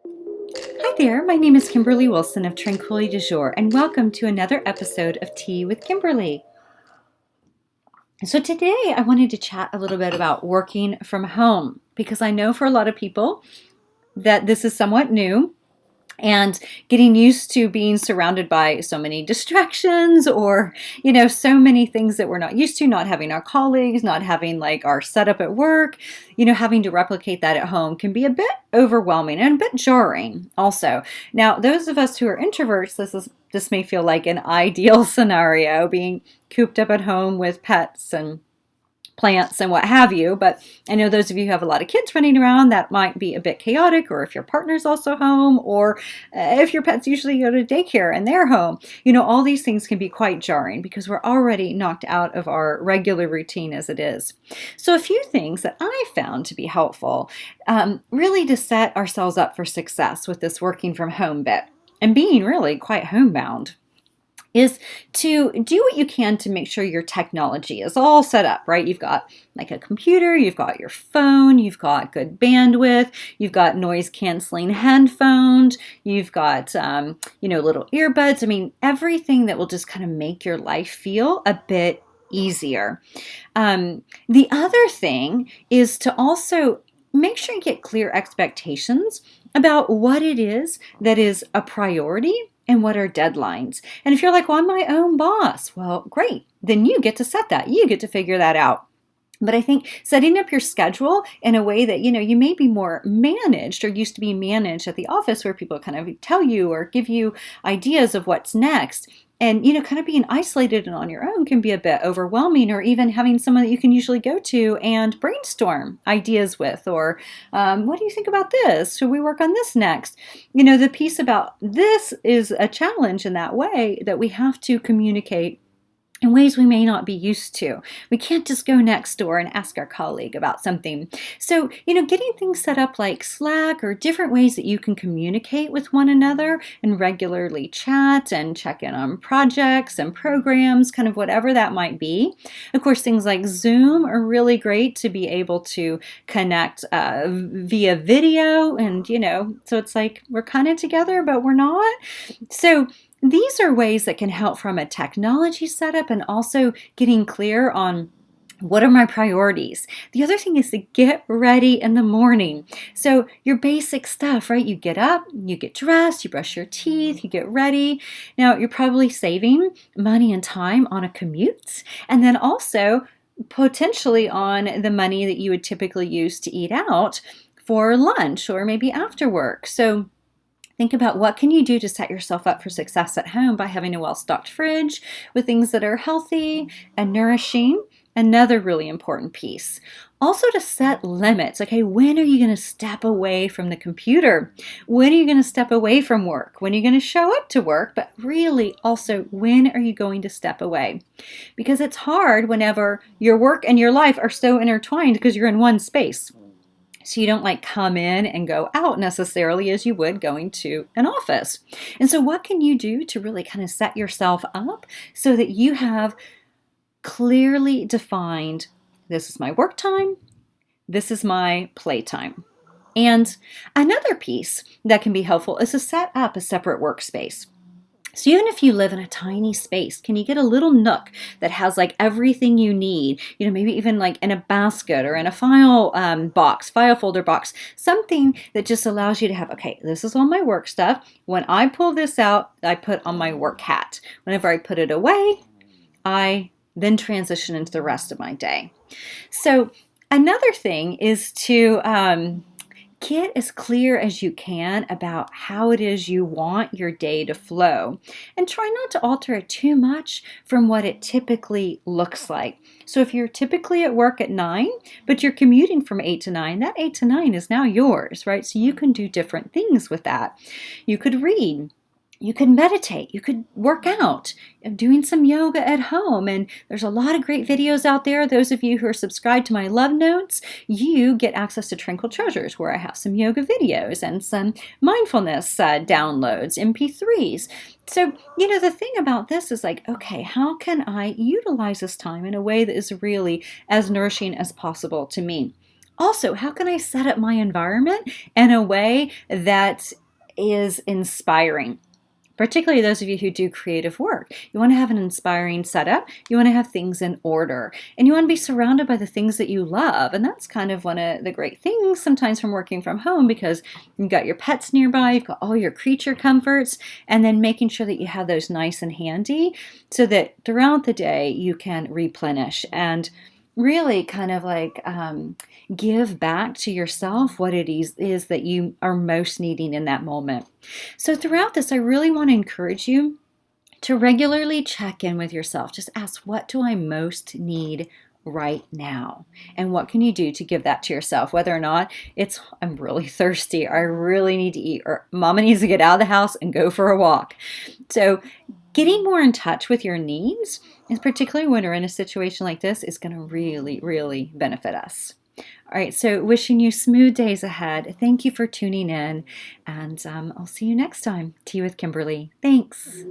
Hi there, my name is Kimberly Wilson of Tranquility du Jour, and welcome to another episode of Tea with Kimberly. So today I wanted to chat a little bit about working from home because I know for a lot of people that this is somewhat new and getting used to being surrounded by so many distractions or so many things that we're not used to, not having our colleagues, not having like our setup at work, having to replicate that at home can be a bit overwhelming and a bit jarring also. Now, those of us who are introverts, this may feel like an ideal scenario, being cooped up at home with pets and plants and what have you. But I know those of you who have a lot of kids running around, that might be a bit chaotic, or if your partner's also home, or if your pets usually go to daycare and they're home. All these things can be quite jarring because we're already knocked out of our regular routine as it is. So a few things that I found to be helpful, really to set ourselves up for success with this working from home bit and being really quite homebound, is to do what you can to make sure your technology is all set up, right? You've got like a computer, you've got your phone, you've got good bandwidth, you've got noise canceling headphones, you've got, little earbuds. I mean, everything that will just kind of make your life feel a bit easier. The other thing is to also make sure you get clear expectations about what it is that is a priority and what are deadlines. And if you're like, well, I'm my own boss, well, great. Then you get to set that. You get to figure that out. But I think setting up your schedule in a way that, you may be more managed or used to be managed at the office where people kind of tell you or give you ideas of what's next. And, kind of being isolated and on your own can be a bit overwhelming, or even having someone that you can usually go to and brainstorm ideas with, or what do you think about this? Should we work on this next? The piece about this is a challenge in that way, that we have to communicate in ways we may not be used to. We can't just go next door and ask our colleague about something. So, getting things set up like Slack or different ways that you can communicate with one another and regularly chat and check in on projects and programs, kind of whatever that might be. Of course, things like Zoom are really great to be able to connect via video. And, so it's like we're kind of together, but we're not. So these are ways that can help from a technology setup and also getting clear on what are my priorities. The other thing is to get ready in the morning. So your basic stuff, right? You get up, you get dressed, you brush your teeth, you get ready. Now, you're probably saving money and time on a commute, and then also potentially on the money that you would typically use to eat out for lunch or maybe after work. So think about what can you do to set yourself up for success at home by having a well-stocked fridge with things that are healthy and nourishing. Another really important piece. Also to set limits. Okay, when are you going to step away from the computer? When are you going to step away from work? When are you going to show up to work? But really also, when are you going to step away? Because it's hard whenever your work and your life are so intertwined because you're in one space. So you don't like come in and go out necessarily as you would going to an office. And so what can you do to really kind of set yourself up so that you have clearly defined, this is my work time, this is my play time. And another piece that can be helpful is to set up a separate workspace. So even if you live in a tiny space, can you get a little nook that has like everything you need? Maybe even like in a basket or in a file folder box, something that just allows you to have, okay, this is all my work stuff. When I pull this out, I put on my work hat. Whenever I put it away, I then transition into the rest of my day. So another thing is to get as clear as you can about how it is you want your day to flow, and try not to alter it too much from what it typically looks like. So if you're typically at work at 9, but you're commuting from 8 to 9, that 8 to 9 is now yours, right? So you can do different things with that. You could read. You could meditate, you could work out, doing some yoga at home, and there's a lot of great videos out there. Those of you who are subscribed to my Love Notes, you get access to Tranquil Treasures, where I have some yoga videos and some mindfulness downloads, MP3s. So, the thing about this is like, okay, how can I utilize this time in a way that is really as nourishing as possible to me? Also, how can I set up my environment in a way that is inspiring? Particularly those of you who do creative work. You want to have an inspiring setup. You want to have things in order. And you want to be surrounded by the things that you love. And that's kind of one of the great things sometimes from working from home, because you've got your pets nearby, you've got all your creature comforts, and then making sure that you have those nice and handy so that throughout the day you can replenish and really kind of like give back to yourself what it is that you are most needing in that moment. So throughout this, I really want to encourage you to regularly check in with yourself. Just ask, what do I most need right now? And what can you do to give that to yourself? Whether or not it's, I'm really thirsty, I really need to eat, or mama needs to get out of the house and go for a walk. So getting more in touch with your needs, and particularly when we're in a situation like this, is going to really, really benefit us. All right, so wishing you smooth days ahead. Thank you for tuning in, and I'll see you next time. Tea with Kimberly. Thanks.